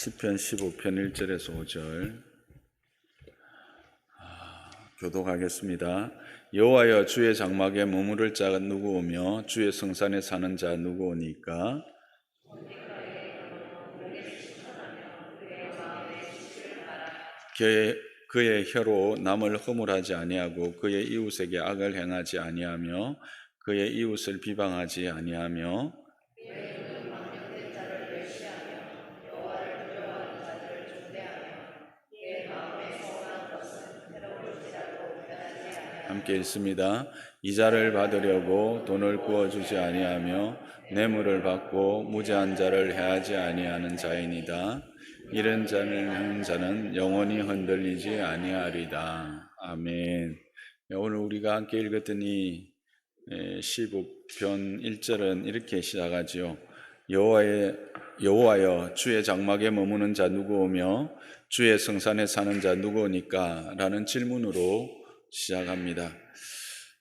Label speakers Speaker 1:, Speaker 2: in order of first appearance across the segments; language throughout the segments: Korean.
Speaker 1: 시편 15편 1절에서 5절 교독하겠습니다. 여호와여, 주의 장막에 머무를 자가 누구오며 주의 성산에 사는 자 누구오니까? 그의 혀로 남을 허물하지 아니하고 그의 이웃에게 악을 행하지 아니하며 그의 이웃을 비방하지 아니하며 함께 읽습니다. 이자를 받으려고 돈을 구워주지 아니하며 뇌물을 받고 무죄한 자를 해하지 아니하는 자이니다. 이런 자는 영원히 흔들리지 아니하리다. 아멘. 오늘 우리가 함께 읽었던 이 15편 1절은 이렇게 시작하지요. 여호와여, 주의 장막에 머무는 자 누구오며 주의 성산에 사는 자 누구오니까? 라는 질문으로 시작합니다.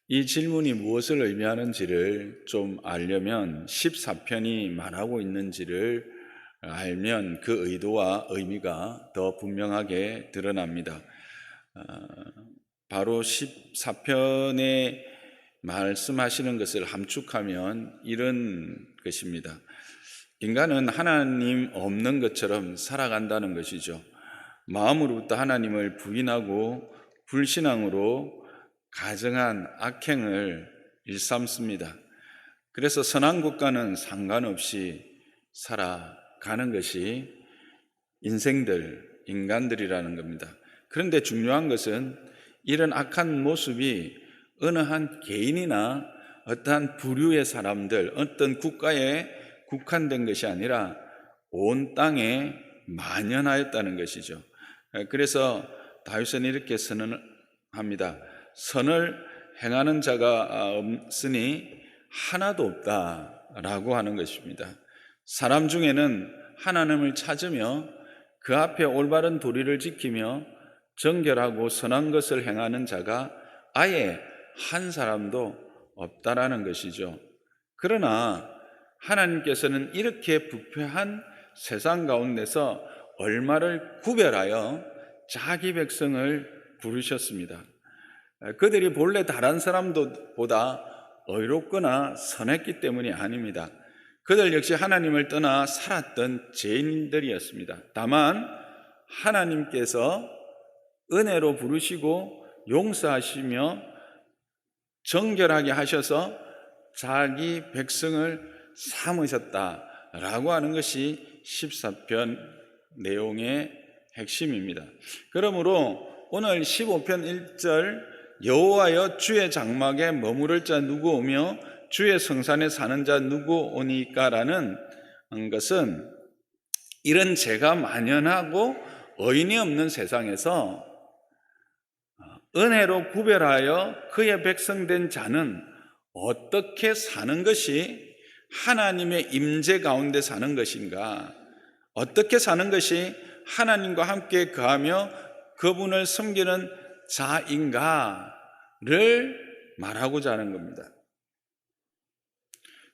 Speaker 1: 이 질문이 무엇을 의미하는지를 좀 알려면 14편이 말하고 있는지를 알면 그 의도와 의미가 더 분명하게 드러납니다. 바로 14편에 말씀하시는 것을 함축하면 이런 것입니다. 인간은 하나님 없는 것처럼 살아간다는 것이죠. 마음으로부터 하나님을 부인하고 불신앙으로 가증한 악행을 일삼습니다. 그래서 선한 것과는 상관없이 살아가는 것이 인간들이라는 겁니다. 그런데 중요한 것은 이런 악한 모습이 어느 한 개인이나 어떠한 부류의 사람들, 어떤 국가에 국한된 것이 아니라 온 땅에 만연하였다는 것이죠. 그래서 다윗은 이렇게 선언합니다. 선을 행하는 자가 없으니 하나도 없다라고 하는 것입니다. 사람 중에는 하나님을 찾으며 그 앞에 올바른 도리를 지키며 정결하고 선한 것을 행하는 자가 아예 한 사람도 없다라는 것이죠. 그러나 하나님께서는 이렇게 부패한 세상 가운데서 얼마를 구별하여 자기 백성을 부르셨습니다. 그들이 본래 다른 사람보다 의롭거나 선했기 때문이 아닙니다. 그들 역시 하나님을 떠나 살았던 죄인들이었습니다. 다만 하나님께서 은혜로 부르시고 용서하시며 정결하게 하셔서 자기 백성을 삼으셨다라고 하는 것이 14편 내용의 핵심입니다. 그러므로 오늘 15편 1절 여호와여, 주의 장막에 머무를 자 누구오며 주의 성산에 사는 자 누구오니까라는 것은 이런 죄가 만연하고 의인이 없는 세상에서 은혜로 구별하여 그의 백성된 자는 어떻게 사는 것이 하나님의 임재 가운데 사는 것인가? 어떻게 사는 것이 하나님과 함께 거하며 그분을 섬기는 자인가를 말하고자 하는 겁니다.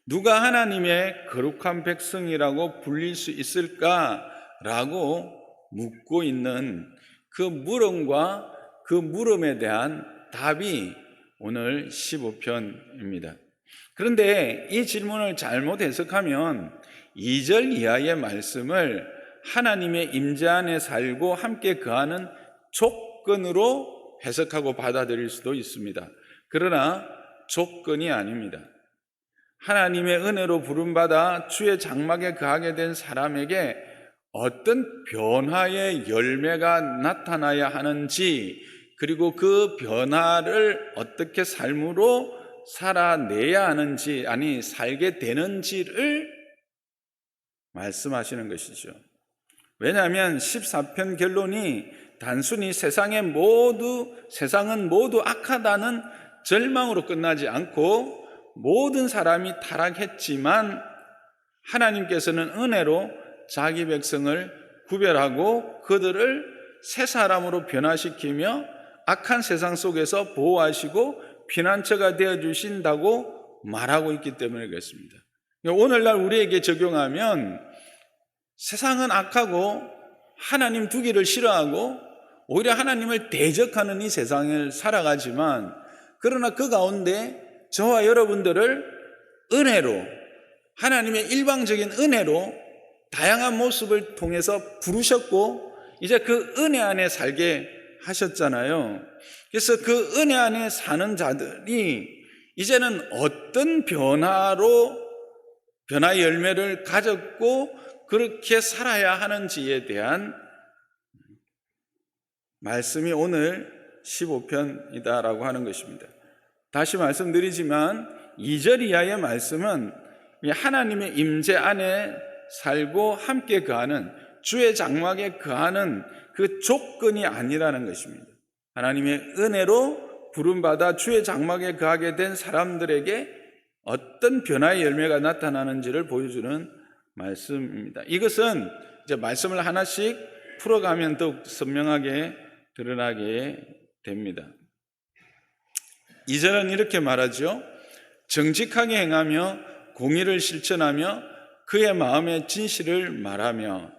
Speaker 1: 누가 하나님의 거룩한 백성이라고 불릴 수 있을까라고 묻고 있는 그 물음과 그 물음에 대한 답이 오늘 15편입니다. 그런데 이 질문을 잘못 해석하면 2절 이하의 말씀을 하나님의 임재 안에 살고 함께 거하는 조건으로 해석하고 받아들일 수도 있습니다. 그러나 조건이 아닙니다. 하나님의 은혜로 부름받아 주의 장막에 거하게 된 사람에게 어떤 변화의 열매가 나타나야 하는지, 그리고 그 변화를 어떻게 삶으로 살아내야 하는지, 아니 살게 되는지를 말씀하시는 것이죠. 왜냐하면 14편 결론이 단순히 세상은 모두 악하다는 절망으로 끝나지 않고 모든 사람이 타락했지만 하나님께서는 은혜로 자기 백성을 구별하고 그들을 새 사람으로 변화시키며 악한 세상 속에서 보호하시고 피난처가 되어주신다고 말하고 있기 때문에 그렇습니다. 오늘날 우리에게 적용하면 세상은 악하고 하나님 두기를 싫어하고 오히려 하나님을 대적하는 이 세상을 살아가지만, 그러나 그 가운데 저와 여러분들을 은혜로, 하나님의 일방적인 은혜로 다양한 모습을 통해서 부르셨고 이제 그 은혜 안에 살게 하셨잖아요. 그래서 그 은혜 안에 사는 자들이 이제는 어떤 변화의 열매를 가졌고 그렇게 살아야 하는지에 대한 말씀이 오늘 15편이다라고 하는 것입니다. 다시 말씀드리지만 2절 이하의 말씀은 하나님의 임재 안에 살고 함께 거하는, 주의 장막에 거하는 그 조건이 아니라는 것입니다. 하나님의 은혜로 부름받아 주의 장막에 거하게 된 사람들에게 어떤 변화의 열매가 나타나는지를 보여주는 말씀입니다. 이것은 이제 말씀을 하나씩 풀어가면 더욱 선명하게 드러나게 됩니다. 2절은 이렇게 말하죠. 정직하게 행하며 공의를 실천하며 그의 마음의 진실을 말하며.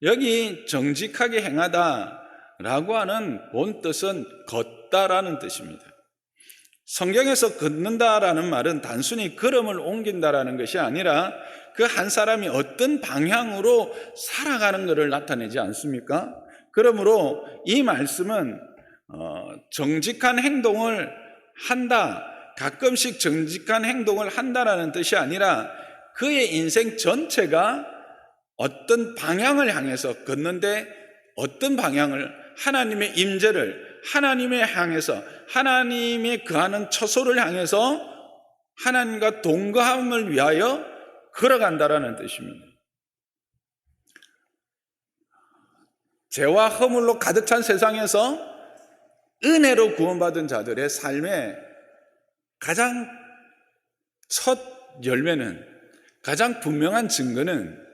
Speaker 1: 여기 정직하게 행하다라고 하는 본 뜻은 걷다라는 뜻입니다. 성경에서 걷는다라는 말은 단순히 걸음을 옮긴다라는 것이 아니라 그 한 사람이 어떤 방향으로 살아가는 것을 나타내지 않습니까? 그러므로 이 말씀은 정직한 행동을 한다, 가끔씩 정직한 행동을 한다라는 뜻이 아니라 그의 인생 전체가 어떤 방향을 향해서 걷는데, 어떤 방향을, 하나님의 임재를 하나님의 향해서, 하나님이 거하는 처소를 향해서 하나님과 동거함을 위하여 걸어간다라는 뜻입니다. 죄와 허물로 가득 찬 세상에서 은혜로 구원받은 자들의 삶의 가장 첫 열매는, 가장 분명한 증거는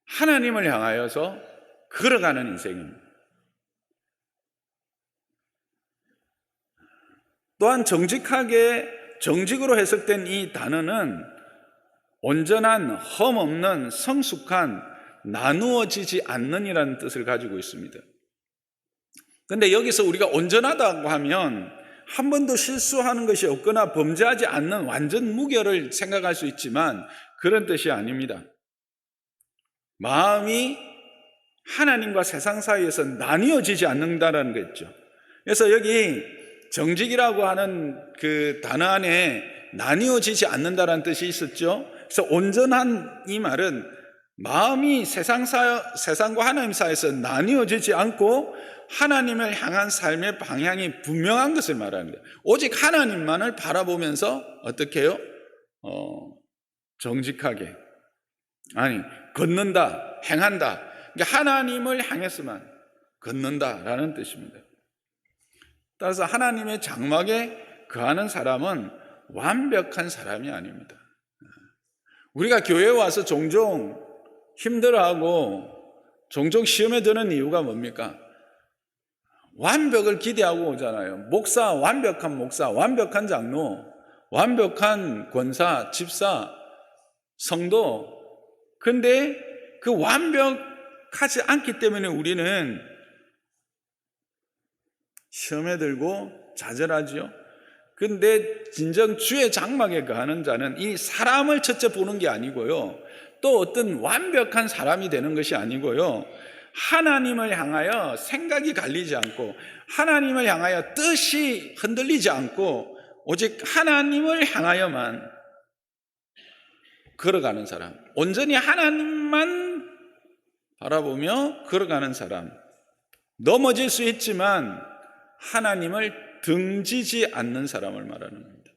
Speaker 1: 하나님을 향하여서 걸어가는 인생입니다. 또한 정직으로 해석된 이 단어는 온전한, 흠없는, 성숙한, 나누어지지 않는이라는 뜻을 가지고 있습니다. 그런데 여기서 우리가 온전하다고 하면 한 번도 실수하는 것이 없거나 범죄하지 않는 완전 무결을 생각할 수 있지만 그런 뜻이 아닙니다. 마음이 하나님과 세상 사이에서 나뉘어지지 않는다는 거죠. 그래서 여기 정직이라고 하는 그 단어 안에 나뉘어지지 않는다는 뜻이 있었죠. 그래서 온전한 이 말은 마음이 세상과 하나님 사이에서 나뉘어지지 않고 하나님을 향한 삶의 방향이 분명한 것을 말합니다. 오직 하나님만을 바라보면서 어떻게 해요? 정직하게, 걷는다, 행한다. 그러니까 하나님을 향해서만 걷는다라는 뜻입니다. 따라서 하나님의 장막에 거하는 사람은 완벽한 사람이 아닙니다. 우리가 교회에 와서 종종 힘들어하고 종종 시험에 드는 이유가 뭡니까? 완벽을 기대하고 오잖아요. 완벽한 목사, 완벽한 장로, 완벽한 권사, 집사, 성도. 근데 그 완벽하지 않기 때문에 우리는 시험에 들고 좌절하죠. 근데 진정 주의 장막에 거하는 자는 이 사람을 첫째 보는 게 아니고요, 또 어떤 완벽한 사람이 되는 것이 아니고요, 하나님을 향하여 생각이 갈리지 않고 하나님을 향하여 뜻이 흔들리지 않고 오직 하나님을 향하여만 걸어가는 사람, 온전히 하나님만 바라보며 걸어가는 사람, 넘어질 수 있지만 하나님을 등지지 않는 사람을 말하는 겁니다.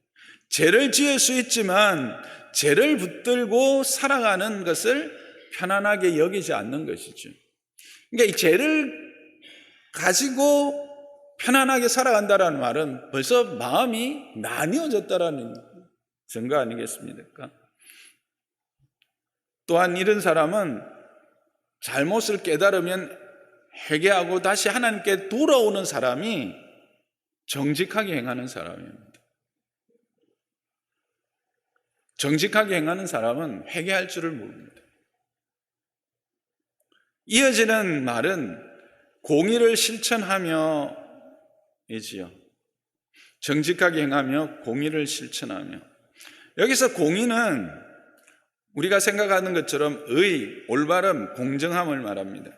Speaker 1: 죄를 지을 수 있지만 죄를 붙들고 살아가는 것을 편안하게 여기지 않는 것이죠. 그러니까 이 죄를 가지고 편안하게 살아간다는 말은 벌써 마음이 나뉘어졌다라는 증거 아니겠습니까? 또한 이런 사람은 잘못을 깨달으면 회개하고 다시 하나님께 돌아오는 사람이 정직하게 행하는 사람입니다. 정직하게 행하는 사람은 회개할 줄을 모릅니다. 이어지는 말은 공의를 실천하며 이지요. 정직하게 행하며 공의를 실천하며. 여기서 공의는 우리가 생각하는 것처럼 의, 올바름, 공정함을 말합니다.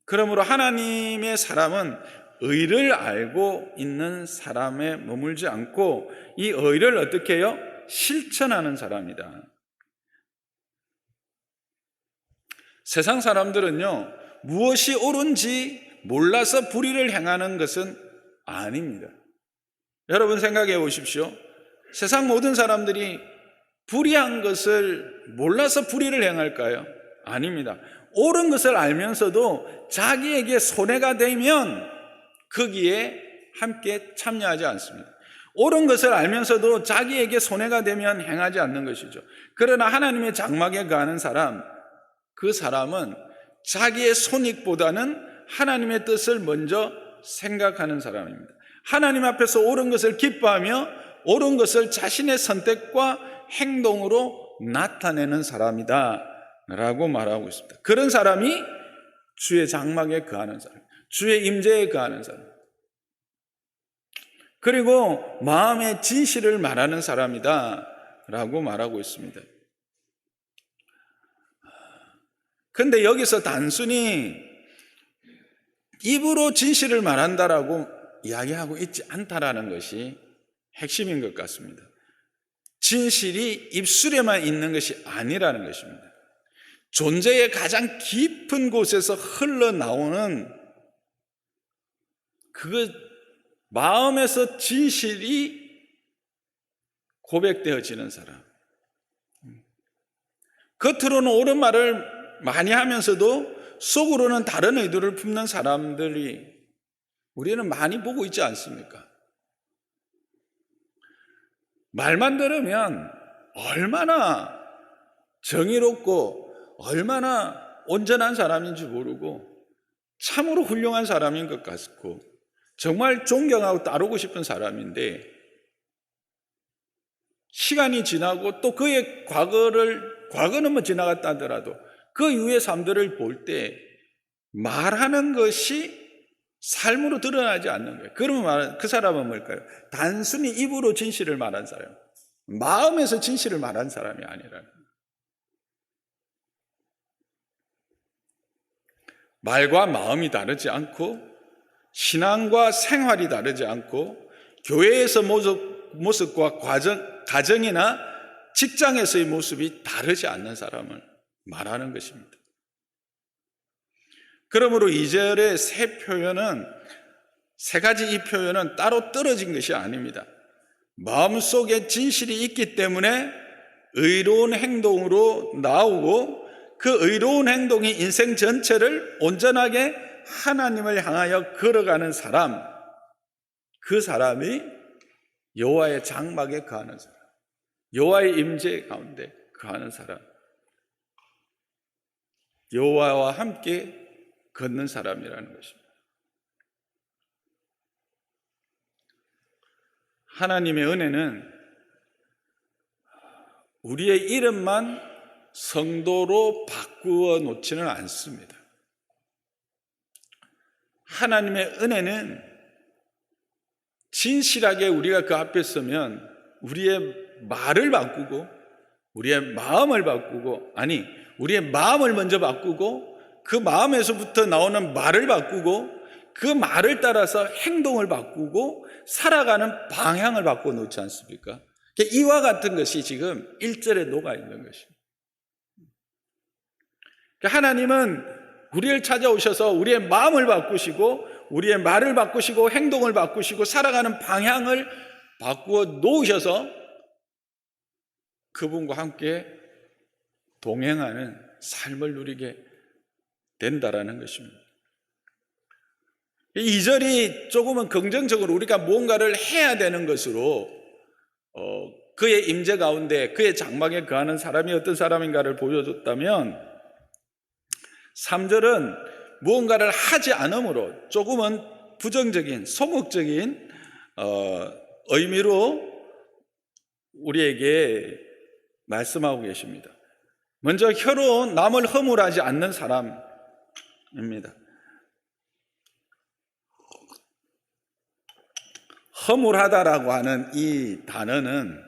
Speaker 1: 그러므로 하나님의 사람은 의를 알고 있는 사람에 머물지 않고 이 의를 어떻게 해요? 실천하는 사람이다. 세상 사람들은요, 무엇이 옳은지 몰라서 불의를 행하는 것은 아닙니다. 여러분 생각해 보십시오. 세상 모든 사람들이 불의한 것을 몰라서 불의를 행할까요? 아닙니다. 옳은 것을 알면서도 자기에게 손해가 되면 거기에 함께 참여하지 않습니다. 옳은 것을 알면서도 자기에게 손해가 되면 행하지 않는 것이죠. 그러나 하나님의 장막에 거하는 사람, 그 사람은 자기의 손익보다는 하나님의 뜻을 먼저 생각하는 사람입니다. 하나님 앞에서 옳은 것을 기뻐하며 옳은 것을 자신의 선택과 행동으로 나타내는 사람이다 라고 말하고 있습니다. 그런 사람이 주의 장막에 거하는 사람, 주의 임재에 거하는 사람, 그리고 마음의 진실을 말하는 사람이다 라고 말하고 있습니다. 그런데 여기서 단순히 입으로 진실을 말한다라고 이야기하고 있지 않다라는 것이 핵심인 것 같습니다. 진실이 입술에만 있는 것이 아니라는 것입니다. 존재의 가장 깊은 곳에서 흘러나오는 그 마음에서 진실이 고백되어지는 사람. 겉으로는 옳은 말을 많이 하면서도 속으로는 다른 의도를 품는 사람들이 우리는 많이 보고 있지 않습니까? 말만 들으면 얼마나 정의롭고 얼마나 온전한 사람인지 모르고 참으로 훌륭한 사람인 것 같고 정말 존경하고 따르고 싶은 사람인데 시간이 지나고 또 그의 과거는 뭐 지나갔다 하더라도 그 이후의 삶들을 볼 때 말하는 것이 삶으로 드러나지 않는 거예요. 그러면 그 사람은 뭘까요? 단순히 입으로 진실을 말한 사람, 마음에서 진실을 말한 사람이 아니라는 거예요. 말과 마음이 다르지 않고 신앙과 생활이 다르지 않고 교회에서 모습과 가정이나 직장에서의 모습이 다르지 않는 사람을 말하는 것입니다. 그러므로 2절의 세 가지 이 표현은 따로 떨어진 것이 아닙니다. 마음속에 진실이 있기 때문에 의로운 행동으로 나오고 그 의로운 행동이 인생 전체를 온전하게 하나님을 향하여 걸어가는 사람, 그 사람이 여호와의 장막에 거하는 사람, 여호와의 임재 가운데 거하는 사람, 여호와와 함께 걷는 사람이라는 것입니다. 하나님의 은혜는 우리의 이름만 성도로 바꾸어 놓지는 않습니다. 하나님의 은혜는 진실하게 우리가 그 앞에 서면 우리의 말을 바꾸고 우리의 마음을 바꾸고 우리의 마음을 먼저 바꾸고 그 마음에서부터 나오는 말을 바꾸고 그 말을 따라서 행동을 바꾸고 살아가는 방향을 바꿔 놓지 않습니까? 이와 같은 것이 지금 1절에 녹아 있는 것입니다. 하나님은 우리를 찾아오셔서 우리의 마음을 바꾸시고 우리의 말을 바꾸시고 행동을 바꾸시고 살아가는 방향을 바꾸어 놓으셔서 그분과 함께 동행하는 삶을 누리게 된다라는 것입니다. 2절이 조금은 긍정적으로 우리가 무언가를 해야 되는 것으로 그의 임재 가운데 그의 장막에 거하는 사람이 어떤 사람인가를 보여줬다면 3절은 무언가를 하지 않으므로 조금은 부정적인 소극적인 의미로 우리에게 말씀하고 계십니다. 먼저 혀로 남을 허물하지 않는 사람입니다. 허물하다라고 하는 이 단어는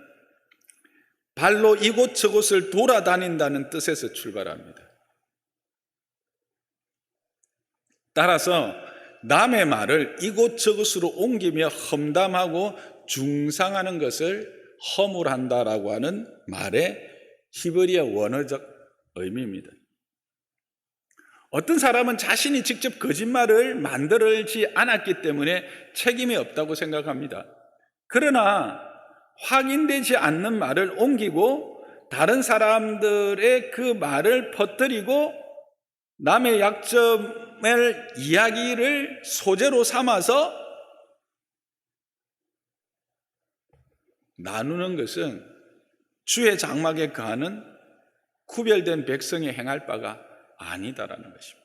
Speaker 1: 발로 이곳저곳을 돌아다닌다는 뜻에서 출발합니다. 따라서 남의 말을 이곳저곳으로 옮기며 험담하고 중상하는 것을 허물한다라고 하는 말의 히브리어 원어적 의미입니다. 어떤 사람은 자신이 직접 거짓말을 만들지 않았기 때문에 책임이 없다고 생각합니다. 그러나 확인되지 않는 말을 옮기고 다른 사람들의 그 말을 퍼뜨리고 남의 약점을 이야기를 소재로 삼아서 나누는 것은 주의 장막에 거하는 구별된 백성이 행할 바가 아니다라는 것입니다.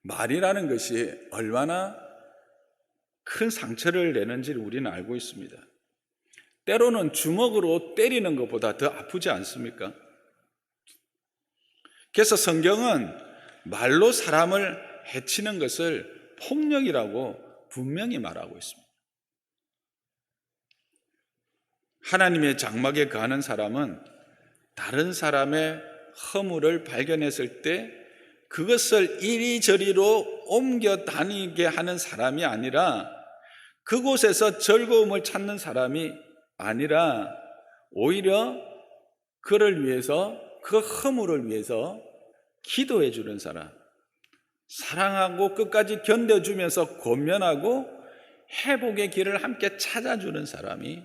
Speaker 1: 말이라는 것이 얼마나 큰 상처를 내는지를 우리는 알고 있습니다. 때로는 주먹으로 때리는 것보다 더 아프지 않습니까? 그래서 성경은 말로 사람을 해치는 것을 폭력이라고 분명히 말하고 있습니다. 하나님의 장막에 거하는 사람은 다른 사람의 허물을 발견했을 때 그것을 이리저리로 옮겨 다니게 하는 사람이 아니라, 그곳에서 즐거움을 찾는 사람이 아니라 오히려 그를 위해서, 그 허물을 위해서 기도해 주는 사람, 사랑하고 끝까지 견뎌주면서 권면하고 회복의 길을 함께 찾아주는 사람이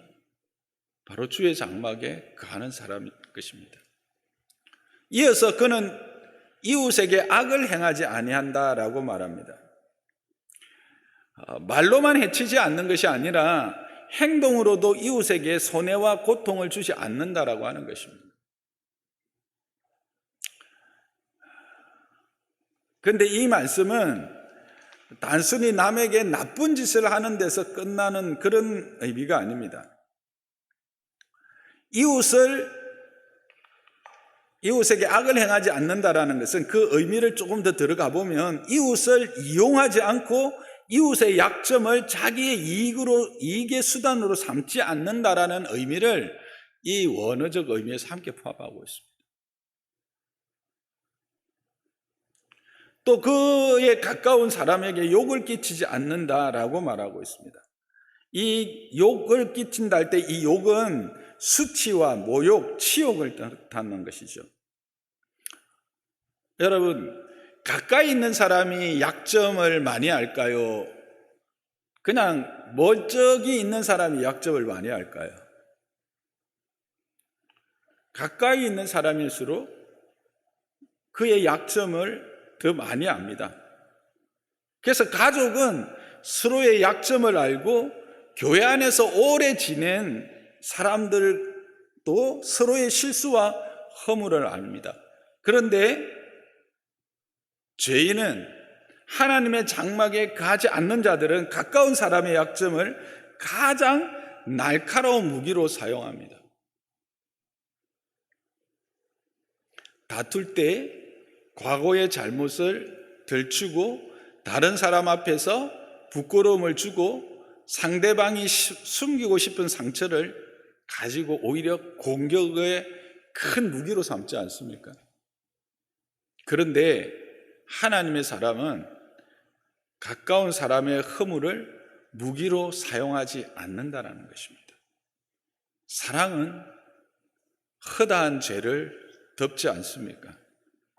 Speaker 1: 바로 주의 장막에 거하는 사람일 것입니다. 이어서 그는 이웃에게 악을 행하지 아니한다라고 말합니다. 말로만 해치지 않는 것이 아니라 행동으로도 이웃에게 손해와 고통을 주지 않는다라고 하는 것입니다. 그런데 이 말씀은 단순히 남에게 나쁜 짓을 하는 데서 끝나는 그런 의미가 아닙니다. 이웃에게 악을 행하지 않는다라는 것은 그 의미를 조금 더 들어가 보면 이웃을 이용하지 않고 이웃의 약점을 자기의 이익의 수단으로 삼지 않는다라는 의미를 이 원어적 의미에서 함께 포함하고 있습니다. 또 그에 가까운 사람에게 욕을 끼치지 않는다라고 말하고 있습니다. 이 욕을 끼친다 할 때 이 욕은 수치와 모욕, 치욕을 뜻하는 것이죠. 여러분, 가까이 있는 사람이 약점을 많이 알까요? 그냥 멀쩡히 있는 사람이 약점을 많이 알까요? 가까이 있는 사람일수록 그의 약점을 더 많이 압니다. 그래서 가족은 서로의 약점을 알고 교회 안에서 오래 지낸 사람들도 서로의 실수와 허물을 압니다. 그런데 죄인은, 하나님의 장막에 가지 않는 자들은 가까운 사람의 약점을 가장 날카로운 무기로 사용합니다. 다툴 때 과거의 잘못을 들추고 다른 사람 앞에서 부끄러움을 주고 상대방이 숨기고 싶은 상처를 가지고 오히려 공격의 큰 무기로 삼지 않습니까? 그런데 하나님의 사람은 가까운 사람의 허물을 무기로 사용하지 않는다는 것입니다. 사랑은 허다한 죄를 덮지 않습니까?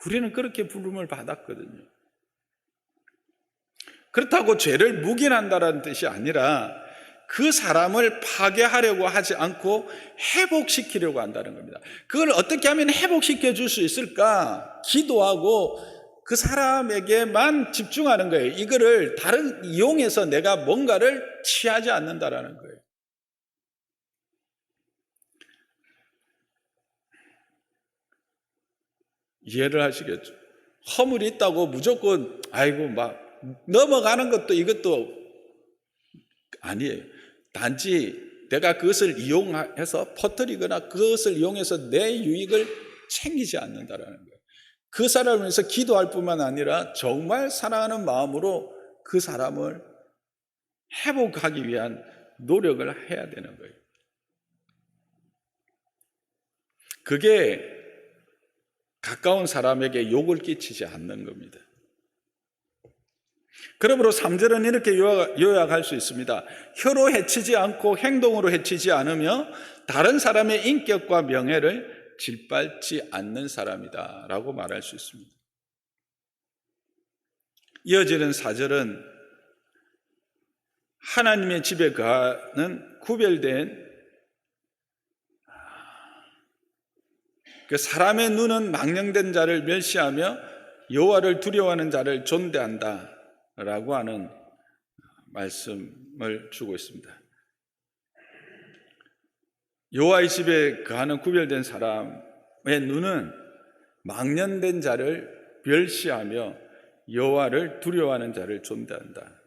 Speaker 1: 우리는 그렇게 부름을 받았거든요. 그렇다고 죄를 묵인한다는 뜻이 아니라 그 사람을 파괴하려고 하지 않고 회복시키려고 한다는 겁니다. 그걸 어떻게 하면 회복시켜 줄 수 있을까? 기도하고 그 사람에게만 집중하는 거예요. 이거를 다른 이용해서 내가 뭔가를 취하지 않는다라는 거예요. 이해를 하시겠죠? 허물이 있다고 무조건 아이고 막 넘어가는 것도 이것도 아니에요. 단지 내가 그것을 이용해서 퍼뜨리거나 그것을 이용해서 내 유익을 챙기지 않는다라는 거예요. 그 사람을 위해서 기도할 뿐만 아니라 정말 사랑하는 마음으로 그 사람을 회복하기 위한 노력을 해야 되는 거예요. 그게 가까운 사람에게 욕을 끼치지 않는 겁니다. 그러므로 3절은 이렇게 요약할 수 있습니다. 혀로 해치지 않고 행동으로 해치지 않으며 다른 사람의 인격과 명예를 짓밟지 않는 사람이다 라고 말할 수 있습니다. 이어지는 4절은 하나님의 집에 거하는 구별된 그 사람의 눈은 망령된 자를 멸시하며 여호와를 두려워하는 자를 존대한다 라고 하는 말씀을 주고 있습니다. 여호와의 집에 거하는 구별된 사람의 눈은 망령된 자를 멸시하며 여호와를 두려워하는 자를 존대한다.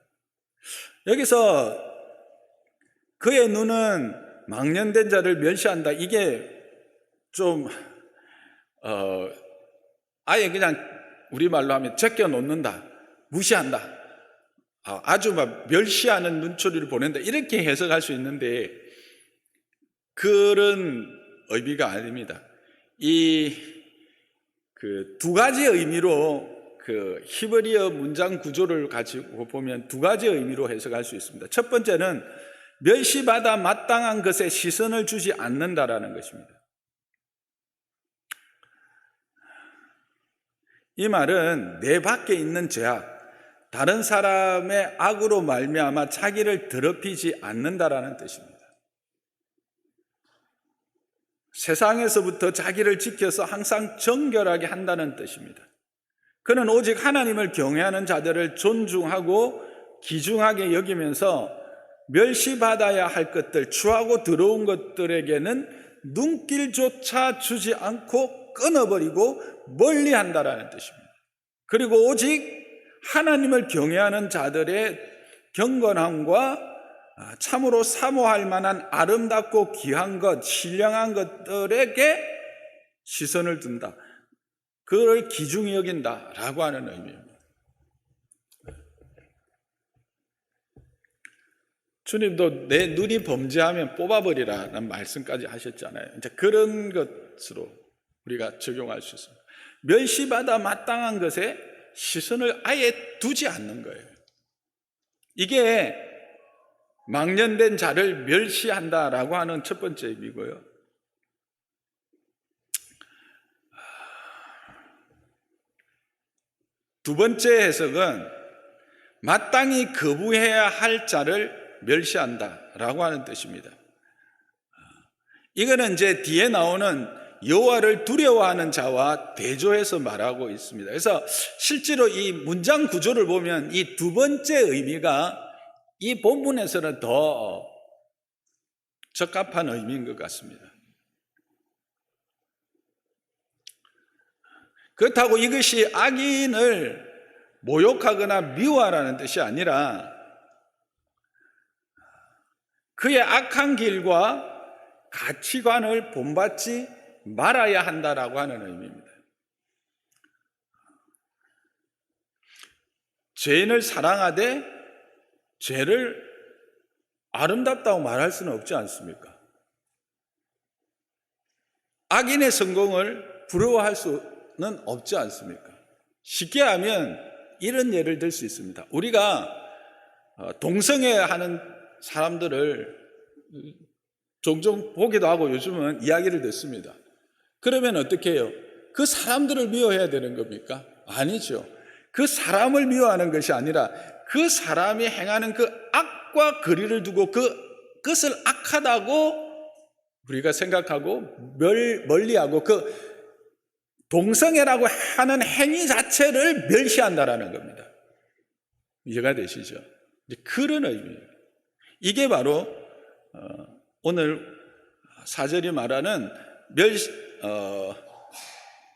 Speaker 1: 여기서 그의 눈은 망령된 자를 멸시한다. 이게 좀 아예 그냥 우리말로 하면 제껴놓는다, 무시한다, 아주 막 멸시하는 눈초리를 보낸다 이렇게 해석할 수 있는데 그런 의미가 아닙니다. 그 두 가지 의미로 그 히브리어 문장 구조를 가지고 보면 두 가지 의미로 해석할 수 있습니다. 첫 번째는 멸시받아 마땅한 것에 시선을 주지 않는다라는 것입니다. 이 말은 내 밖에 있는 죄악, 다른 사람의 악으로 말미암아 자기를 더럽히지 않는다라는 뜻입니다. 세상에서부터 자기를 지켜서 항상 정결하게 한다는 뜻입니다. 그는 오직 하나님을 경외하는 자들을 존중하고 귀중하게 여기면서 멸시받아야 할 것들, 추하고 더러운 것들에게는 눈길조차 주지 않고 끊어버리고 멀리한다라는 뜻입니다. 그리고 오직 하나님을 경외하는 자들의 경건함과 참으로 사모할 만한 아름답고 귀한 것, 신령한 것들에게 시선을 둔다. 그걸 귀중히 여긴다라고 하는 의미입니다. 주님도 내 눈이 범죄하면 뽑아버리라는 말씀까지 하셨잖아요. 이제 그런 것으로 우리가 적용할 수 있습니다. 멸시받아 마땅한 것에 시선을 아예 두지 않는 거예요. 이게 망령된 자를 멸시한다라고 하는 첫 번째 의미고요. 두 번째 해석은 마땅히 거부해야 할 자를 멸시한다라고 하는 뜻입니다. 이거는 이제 뒤에 나오는 여호와를 두려워하는 자와 대조해서 말하고 있습니다. 그래서 실제로 이 문장 구조를 보면 이 두 번째 의미가 이 본문에서는 더 적합한 의미인 것 같습니다. 그렇다고 이것이 악인을 모욕하거나 미워하라는 뜻이 아니라 그의 악한 길과 가치관을 본받지 말아야 한다라고 하는 의미입니다. 죄인을 사랑하되 죄를 아름답다고 말할 수는 없지 않습니까? 악인의 성공을 부러워할 수는 없지 않습니까? 쉽게 하면 이런 예를 들 수 있습니다. 우리가 동성애하는 사람들을 종종 보기도 하고 요즘은 이야기를 듣습니다. 그러면 어떻게 해요? 그 사람들을 미워해야 되는 겁니까? 아니죠. 그 사람을 미워하는 것이 아니라 그 사람이 행하는 그 악과 거리를 두고 그것을 악하다고 우리가 생각하고 멀리하고 그 동성애라고 하는 행위 자체를 멸시한다라는 겁니다. 이해가 되시죠? 그런 의미예요. 이게 바로 오늘 4절이 말하는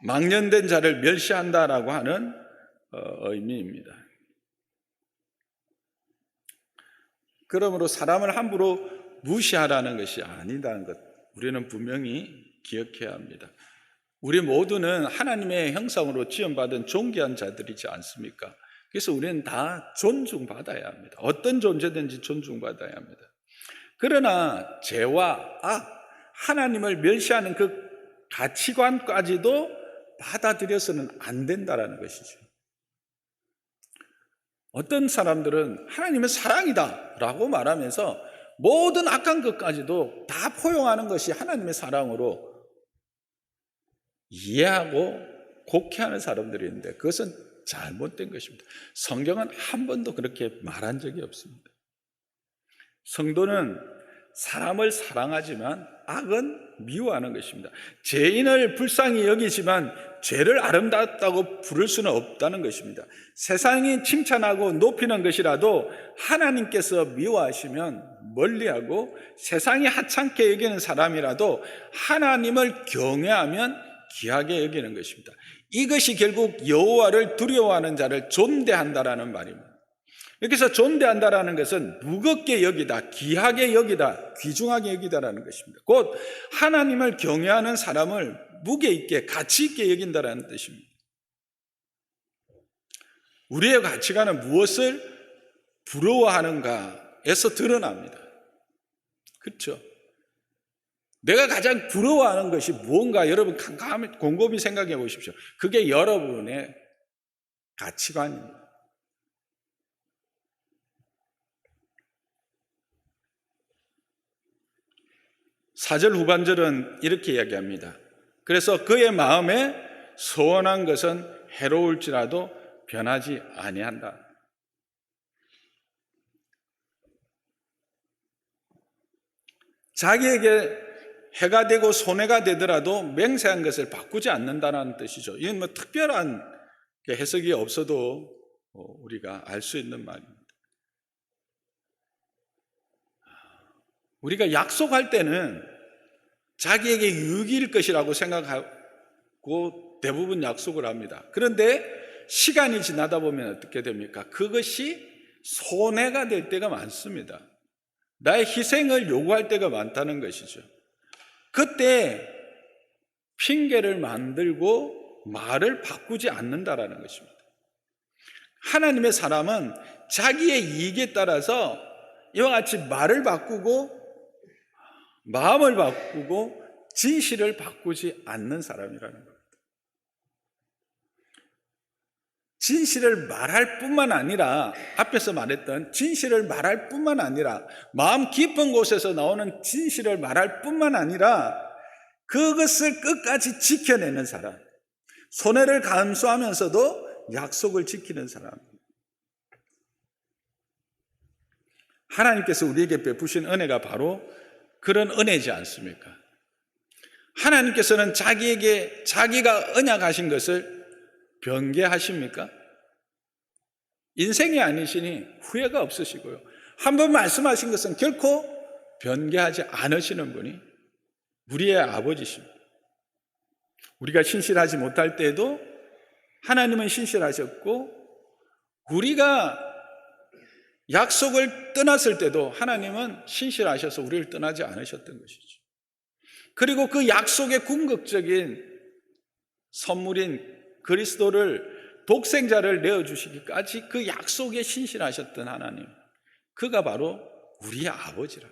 Speaker 1: 망령된 자를 멸시한다라고 하는 의미입니다. 그러므로 사람을 함부로 무시하라는 것이 아니다는 것, 우리는 분명히 기억해야 합니다. 우리 모두는 하나님의 형상으로 지음받은 존귀한 자들이지 않습니까? 그래서 우리는 다 존중받아야 합니다. 어떤 존재든지 존중받아야 합니다. 그러나 죄와 악, 하나님을 멸시하는 그 가치관까지도 받아들여서는 안 된다는 것이죠. 어떤 사람들은 하나님은 사랑이다 라고 말하면서 모든 악한 것까지도 다 포용하는 것이 하나님의 사랑으로 이해하고 곡해하는 사람들이 있는데 그것은 잘못된 것입니다. 성경은 한 번도 그렇게 말한 적이 없습니다. 성도는 사람을 사랑하지만 악은 미워하는 것입니다. 죄인을 불쌍히 여기지만 죄를 아름답다고 부를 수는 없다는 것입니다. 세상이 칭찬하고 높이는 것이라도 하나님께서 미워하시면 멀리하고, 세상이 하찮게 여기는 사람이라도 하나님을 경외하면 귀하게 여기는 것입니다. 이것이 결국 여호와를 두려워하는 자를 존대한다라는 말입니다. 여기서 존대한다라는 것은 무겁게 여기다, 귀하게 여기다, 귀중하게 여기다라는 것입니다. 곧 하나님을 경외하는 사람을 무게 있게, 가치 있게 여긴다라는 뜻입니다. 우리의 가치관은 무엇을 부러워하는가에서 드러납니다. 그렇죠? 내가 가장 부러워하는 것이 무언가, 여러분 곰곰이 생각해 보십시오. 그게 여러분의 가치관입니다. 4절 후반절은 이렇게 이야기합니다. 그래서 그의 마음에 소원한 것은 해로울지라도 변하지 아니한다. 자기에게 해가 되고 손해가 되더라도 맹세한 것을 바꾸지 않는다는 뜻이죠. 이건 뭐 특별한 해석이 없어도 우리가 알 수 있는 말입니다. 우리가 약속할 때는 자기에게 유익일 것이라고 생각하고 대부분 약속을 합니다. 그런데 시간이 지나다 보면 어떻게 됩니까? 그것이 손해가 될 때가 많습니다. 나의 희생을 요구할 때가 많다는 것이죠. 그때 핑계를 만들고 말을 바꾸지 않는다라는 것입니다. 하나님의 사람은 자기의 이익에 따라서 이와 같이 말을 바꾸고 마음을 바꾸고 진실을 바꾸지 않는 사람이라는 겁니다. 진실을 말할 뿐만 아니라, 앞에서 말했던 진실을 말할 뿐만 아니라, 마음 깊은 곳에서 나오는 진실을 말할 뿐만 아니라 그것을 끝까지 지켜내는 사람, 손해를 감수하면서도 약속을 지키는 사람. 하나님께서 우리에게 베푸신 은혜가 바로 그런 은혜지 않습니까? 하나님께서는 자기에게 자기가 언약하신 것을 변개하십니까? 인생이 아니시니 후회가 없으시고요. 한 번 말씀하신 것은 결코 변개하지 않으시는 분이 우리의 아버지십니다. 우리가 신실하지 못할 때에도 하나님은 신실하셨고, 우리가 약속을 떠났을 때도 하나님은 신실하셔서 우리를 떠나지 않으셨던 것이죠. 그리고 그 약속의 궁극적인 선물인 그리스도를, 독생자를 내어주시기까지 그 약속에 신실하셨던 하나님, 그가 바로 우리의 아버지라.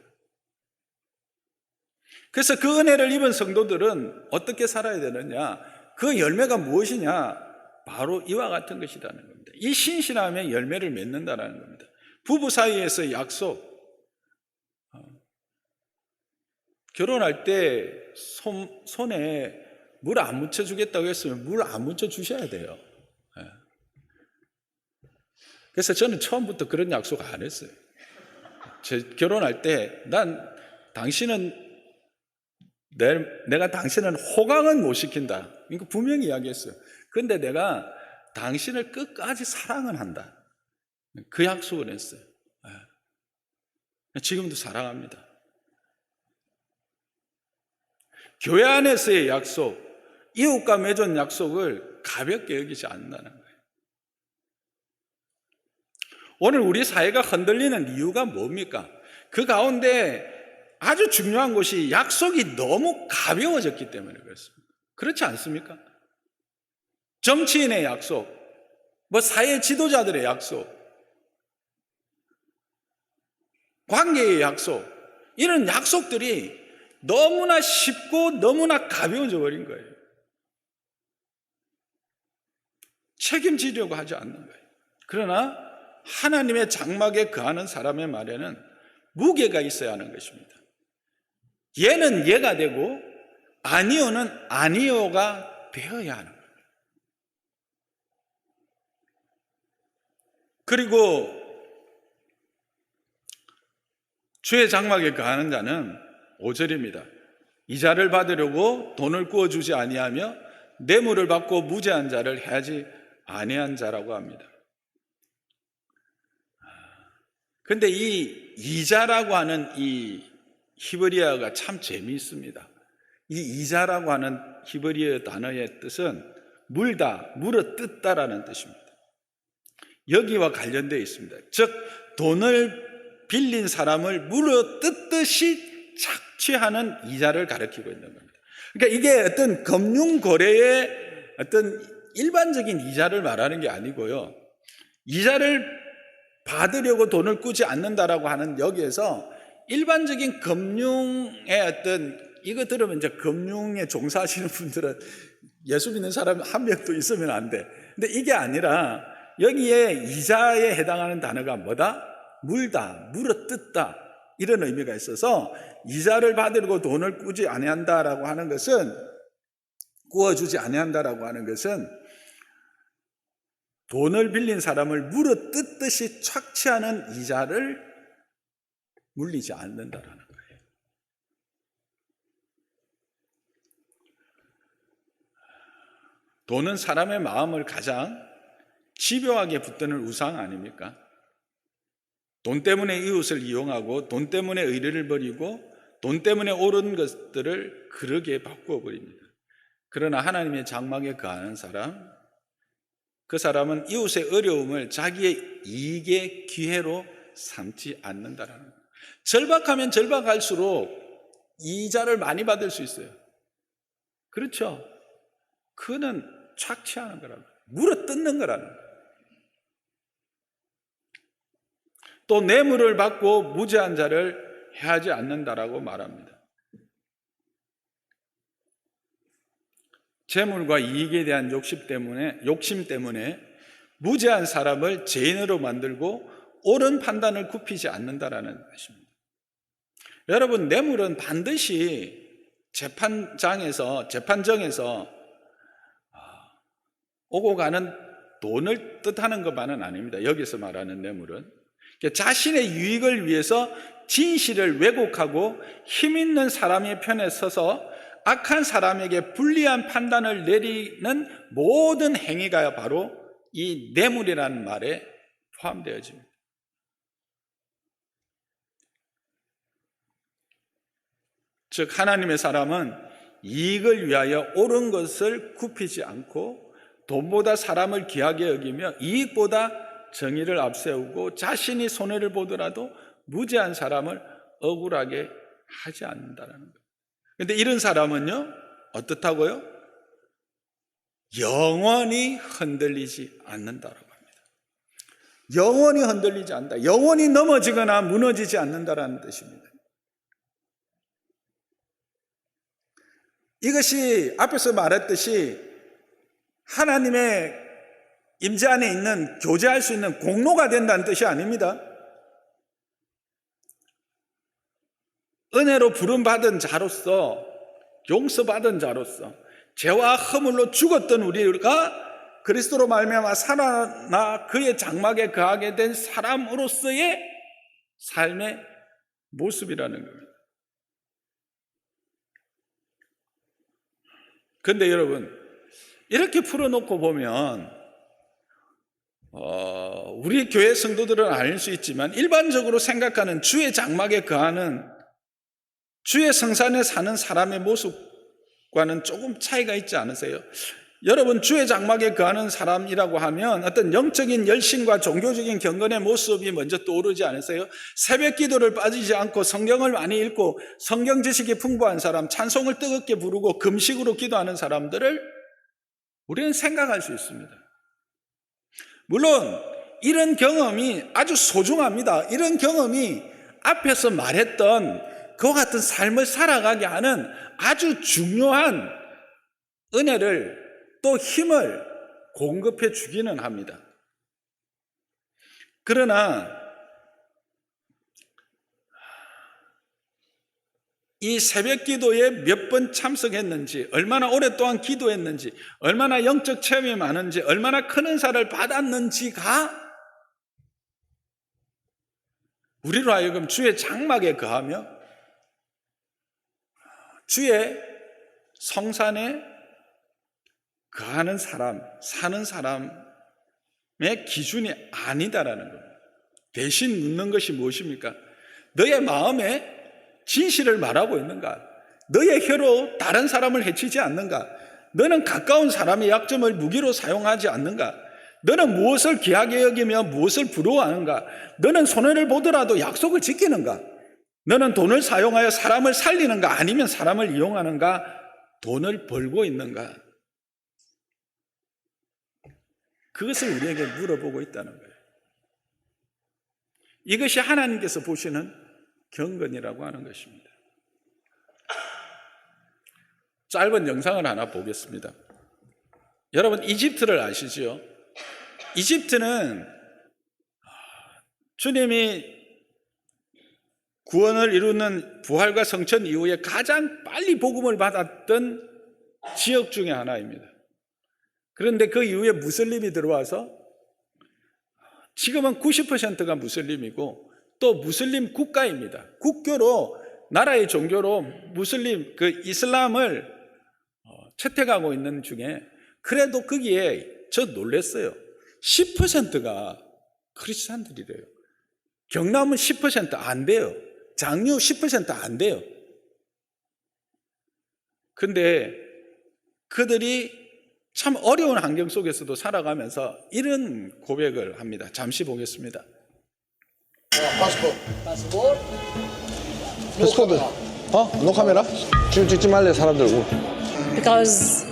Speaker 1: 그래서 그 은혜를 입은 성도들은 어떻게 살아야 되느냐? 그 열매가 무엇이냐? 바로 이와 같은 것이라는 겁니다. 이 신실함의 열매를 맺는다는 겁니다. 부부 사이에서의 약속, 결혼할 때 손에 물 안 묻혀주겠다고 했으면 물 안 묻혀주셔야 돼요. 그래서 저는 처음부터 그런 약속 안 했어요. 결혼할 때 내가 당신은 호강은 못 시킨다, 이거 분명히 이야기했어요. 그런데 내가 당신을 끝까지 사랑은 한다, 그 약속을 했어요. 지금도 사랑합니다. 교회 안에서의 약속, 이웃과 맺은 약속을 가볍게 여기지 않는다는 거예요. 오늘 우리 사회가 흔들리는 이유가 뭡니까? 그 가운데 아주 중요한 것이 약속이 너무 가벼워졌기 때문에 그렇습니다. 그렇지 않습니까? 정치인의 약속, 사회 지도자들의 약속, 관계의 약속, 이런 약속들이 너무나 쉽고 너무나 가벼워져 버린 거예요. 책임지려고 하지 않는 거예요. 그러나 하나님의 장막에 거하는 사람의 말에는 무게가 있어야 하는 것입니다. 얘는 얘가 되고 아니요는 아니요가 되어야 하는 거예요. 그리고 주의 장막에 거하는 자는 5절입니다. 이자를 받으려고 돈을 구워주지 아니하며 뇌물을 받고 무죄한 자를 해하지 아니한 자라고 합니다. 그런데 이 이자라고 하는 이 히브리어가 참 재미있습니다. 이 이자라고 하는 히브리어 단어의 뜻은 물다, 물어 뜯다라는 뜻입니다. 여기와 관련되어 있습니다. 즉 돈을 빌린 사람을 물어 뜯듯이 착취하는 이자를 가리키고 있는 겁니다. 그러니까 이게 어떤 금융 거래의 어떤 일반적인 이자를 말하는 게 아니고요. 이자를 받으려고 돈을 꾸지 않는다라고 하는 여기에서 일반적인 금융의 어떤, 이거 들으면 이제 금융에 종사하시는 분들은 예수 믿는 사람 한 명도 있으면 안 돼. 근데 이게 아니라 여기에 이자에 해당하는 단어가 뭐다? 물다, 물어 뜯다, 이런 의미가 있어서 이자를 받으려고 돈을 꾸지 아니한다라고 하는 것은, 꾸어주지 아니한다라고 하는 것은 돈을 빌린 사람을 물어 뜯듯이 착취하는 이자를 물리지 않는다라는 거예요. 돈은 사람의 마음을 가장 집요하게 붙드는 우상 아닙니까? 돈 때문에 이웃을 이용하고 돈 때문에 의리를 버리고 돈 때문에 옳은 것들을 그러게 바꾸어 버립니다. 그러나 하나님의 장막에 거하는 사람, 그 사람은 이웃의 어려움을 자기의 이익의 기회로 삼지 않는다라는 거예요. 절박하면 절박할수록 이자를 많이 받을 수 있어요. 그렇죠? 그는 착취하는 거라는 거예요. 물어 뜯는 거라는 거예요. 또 뇌물을 받고 무죄한 자를 해하지 않는다라고 말합니다. 재물과 이익에 대한 욕심 때문에 무죄한 사람을 죄인으로 만들고 옳은 판단을 굽히지 않는다라는 것입니다. 여러분, 뇌물은 반드시 재판정에서 오고 가는 돈을 뜻하는 것만은 아닙니다. 여기서 말하는 뇌물은 자신의 유익을 위해서 진실을 왜곡하고 힘 있는 사람의 편에 서서 악한 사람에게 불리한 판단을 내리는 모든 행위가 바로 이 뇌물이라는 말에 포함되어집니다. 즉 하나님의 사람은 이익을 위하여 옳은 것을 굽히지 않고 돈보다 사람을 귀하게 여기며 이익보다 정의를 앞세우고 자신이 손해를 보더라도 무죄한 사람을 억울하게 하지 않는다는 거예요. 그런데 이런 사람은요, 어떻다고요? 영원히 흔들리지 않는다라고 합니다. 영원히 흔들리지 않는다. 영원히 넘어지거나 무너지지 않는다라는 뜻입니다. 이것이 앞에서 말했듯이 하나님의 임재 안에 있는, 교제할 수 있는 공로가 된다는 뜻이 아닙니다. 은혜로 부름받은 자로서, 용서받은 자로서, 죄와 허물로 죽었던 우리가 그리스도로 말미암아 살아나 그의 장막에 거하게 된 사람으로서의 삶의 모습이라는 겁니다. 그런데 여러분, 이렇게 풀어놓고 보면 우리 교회 성도들은 아닐 수 있지만 일반적으로 생각하는 주의 장막에 거하는, 주의 성산에 사는 사람의 모습과는 조금 차이가 있지 않으세요? 여러분 주의 장막에 거하는 사람이라고 하면 어떤 영적인 열심과 종교적인 경건의 모습이 먼저 떠오르지 않으세요? 새벽 기도를 빠지지 않고 성경을 많이 읽고 성경 지식이 풍부한 사람, 찬송을 뜨겁게 부르고 금식으로 기도하는 사람들을 우리는 생각할 수 있습니다. 물론 이런 경험이 아주 소중합니다. 이런 경험이 앞에서 말했던 그와 같은 삶을 살아가게 하는 아주 중요한 은혜를 또 힘을 공급해 주기는 합니다. 그러나 이 새벽 기도에 몇 번 참석했는지, 얼마나 오랫동안 기도했는지, 얼마나 영적 체험이 많은지, 얼마나 큰 은사를 받았는지가 우리로 하여금 주의 장막에 거하며 주의 성산에 거하는 사람, 사는 사람의 기준이 아니다라는 겁니다. 대신 묻는 것이 무엇입니까? 너의 마음에 진실을 말하고 있는가? 너의 혀로 다른 사람을 해치지 않는가? 너는 가까운 사람의 약점을 무기로 사용하지 않는가? 너는 무엇을 귀하게 여기며 무엇을 부러워하는가? 너는 손해를 보더라도 약속을 지키는가? 너는 돈을 사용하여 사람을 살리는가? 아니면 사람을 이용하는가? 돈을 벌고 있는가? 그것을 우리에게 물어보고 있다는 거예요. 이것이 하나님께서 보시는 경건이라고 하는 것입니다. 짧은 영상을 하나 보겠습니다. 여러분 이집트를 아시죠? 이집트는 주님이 구원을 이루는 부활과 성천 이후에 가장 빨리 복음을 받았던 지역 중에 하나입니다. 그런데 그 이후에 무슬림이 들어와서 지금은 90%가 무슬림이고 또 무슬림 국가입니다. 국교로 나라의 종교로 무슬림 이슬람을 채택하고 있는 중에 그래도 거기에 저 놀랐어요. 10%가 크리스찬들이래요. 경남은 10% 안 돼요. 장류 10% 안 돼요. 근데 그들이 참 어려운 환경 속에서도 살아가면서 이런 고백을 합니다. 잠시 보겠습니다.
Speaker 2: Passport.
Speaker 3: 패스코드. 노 카메라? 지금 찍지 말래 사람들.
Speaker 2: Because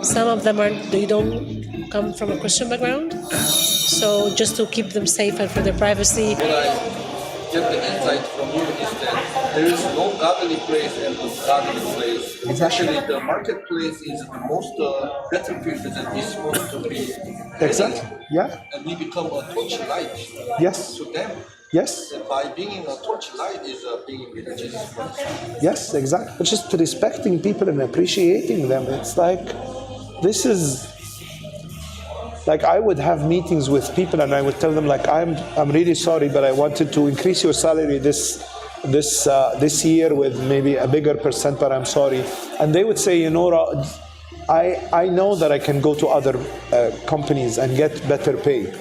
Speaker 2: some of them they don't come from a Christian background, so just to keep them safe and for their privacy.
Speaker 4: What I get the insight from you is that there is no godly place and ungodly place. Actually, the marketplace is the most battlefield that is supposed to be.
Speaker 3: Exactly. Yeah.
Speaker 4: And we become a torchlight
Speaker 3: Yes.
Speaker 4: to them.
Speaker 3: Yes.
Speaker 4: And by being a torchlight is being with Jesus Christ.
Speaker 3: Yes. Exactly. It's just respecting people and appreciating them. It's like this is. Like I would have meetings with people and I would tell them like I'm really sorry, but I wanted to increase your salary this year with maybe a bigger percent, but I'm sorry. And they would say, you know, I know that I can go to other companies and get better pay,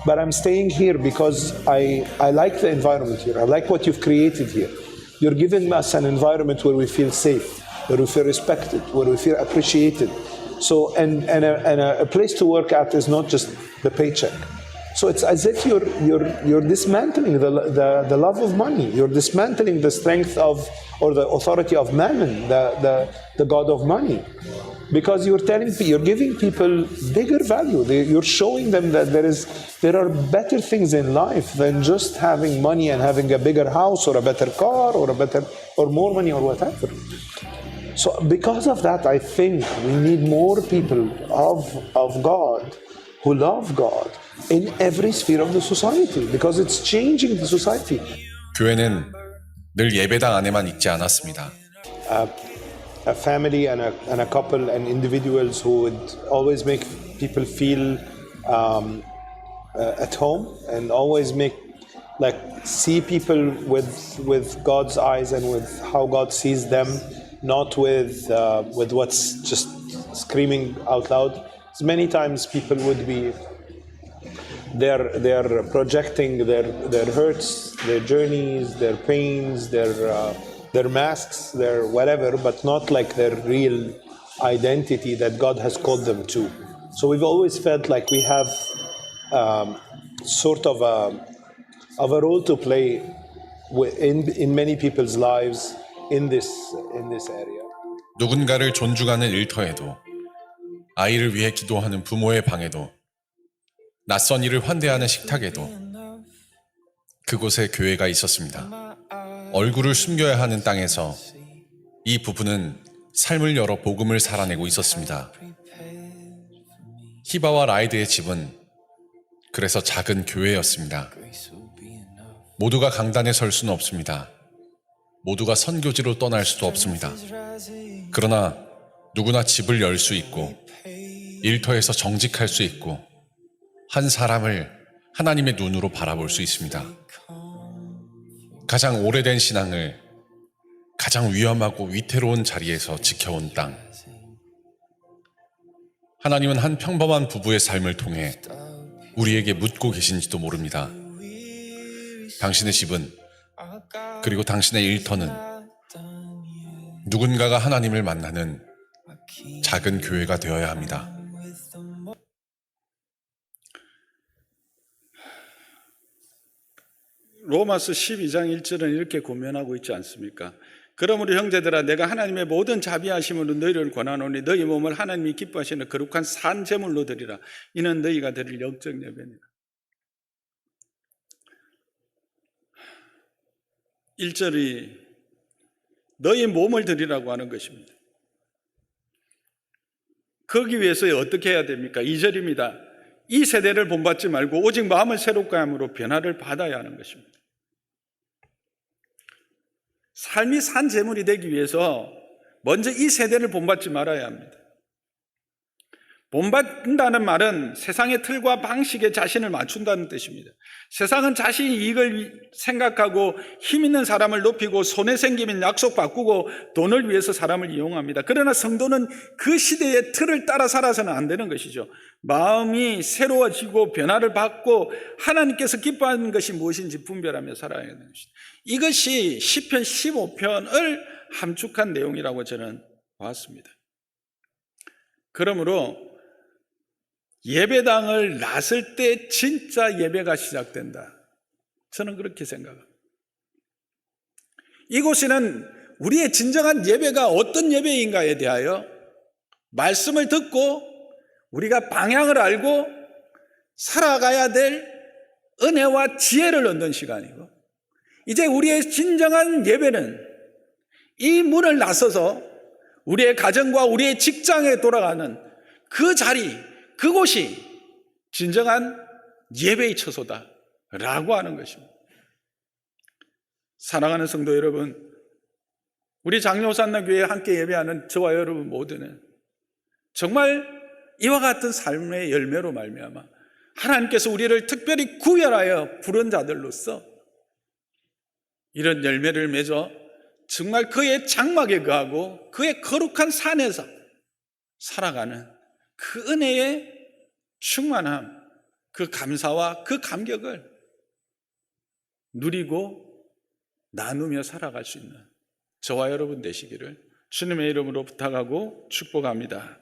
Speaker 3: but I'm staying here because I like the environment here. I like what you've created here. You're giving us an environment where we feel safe, where we feel respected, where we feel appreciated. So, and a place to work at is not just the paycheck. So it's as if you're dismantling the love of money. You're dismantling the strength of or the authority of mammon, the god of money, because you're giving people bigger value. You're showing them that there are better things in life than just having money and having a bigger house or a better car or more money or whatever. So because of that, I think we need more people of God who love God in every sphere of the society because it's changing the society.
Speaker 5: 교회는 늘 예배당 안에만 있지 않았습니다.
Speaker 3: A family and a couple and individuals who would always make people feel at home and always see people with God's eyes and with how God sees them. Not with what's just screaming out loud. As many times people would be, they're projecting their hurts, their journeys, their pains, their masks, their whatever, but not like their real identity that God has called them to. So we've always felt like we have sort of a role to play in many people's lives in this area.
Speaker 5: 누군가를 존중하는 일터에도, 아이를 위해 기도하는 부모의 방에도, 낯선 이를 환대하는 식탁에도 그곳에 교회가 있었습니다. 얼굴을 숨겨야 하는 땅에서 이 부부는 삶을 열어 복음을 살아내고 있었습니다. 히바와 라이드의 집은 그래서 작은 교회였습니다. 모두가 강단에 설 수는 없습니다. 모두가 선교지로 떠날 수도 없습니다. 그러나 누구나 집을 열 수 있고 일터에서 정직할 수 있고 한 사람을 하나님의 눈으로 바라볼 수 있습니다. 가장 오래된 신앙을 가장 위험하고 위태로운 자리에서 지켜온 땅. 하나님은 한 평범한 부부의 삶을 통해 우리에게 묻고 계신지도 모릅니다. 당신의 집은, 그리고 당신의 일터는 누군가가 하나님을 만나는 작은 교회가 되어야 합니다.
Speaker 1: 로마서 12장 1절은 이렇게 고면하고 있지 않습니까? 그러므로 형제들아, 내가 하나님의 모든 자비하심으로 너희를 권하노니 너희 몸을 하나님이 기뻐하시는 거룩한 산 제물로 드리라. 이는 너희가 드릴 영적 예배니라. 1절이 너희 몸을 드리라고 하는 것입니다. 거기 위해서 어떻게 해야 됩니까? 2절입니다. 이 세대를 본받지 말고 오직 마음을 새롭게 함으로 변화를 받아야 하는 것입니다. 삶이 산 제물이 되기 위해서 먼저 이 세대를 본받지 말아야 합니다. 본받는다는 말은 세상의 틀과 방식에 자신을 맞춘다는 뜻입니다. 세상은 자신이 이익을 생각하고 힘 있는 사람을 높이고 손에 생기면 약속 바꾸고 돈을 위해서 사람을 이용합니다. 그러나 성도는 그 시대의 틀을 따라 살아서는 안 되는 것이죠. 마음이 새로워지고 변화를 받고 하나님께서 기뻐하는 것이 무엇인지 분별하며 살아야 하는 것입니다. 이것이 시편 15편을 함축한 내용이라고 저는 봤습니다. 그러므로 예배당을 놨을 때 진짜 예배가 시작된다. 저는 그렇게 생각합니다. 이곳에는 우리의 진정한 예배가 어떤 예배인가에 대하여 말씀을 듣고 우리가 방향을 알고 살아가야 될 은혜와 지혜를 얻는 시간이고, 이제 우리의 진정한 예배는 이 문을 나서서 우리의 가정과 우리의 직장에 돌아가는 그 자리, 그곳이 진정한 예배의 처소다라고 하는 것입니다. 사랑하는 성도 여러분, 우리 장로산나교회에 함께 예배하는 저와 여러분 모두는 정말 이와 같은 삶의 열매로 말미암아 하나님께서 우리를 특별히 구별하여 부른 자들로서 이런 열매를 맺어 정말 그의 장막에 거하고 그의 거룩한 산에서 살아가는 그 은혜의 충만함, 그 감사와 그 감격을 누리고 나누며 살아갈 수 있는 저와 여러분 되시기를 주님의 이름으로 부탁하고 축복합니다.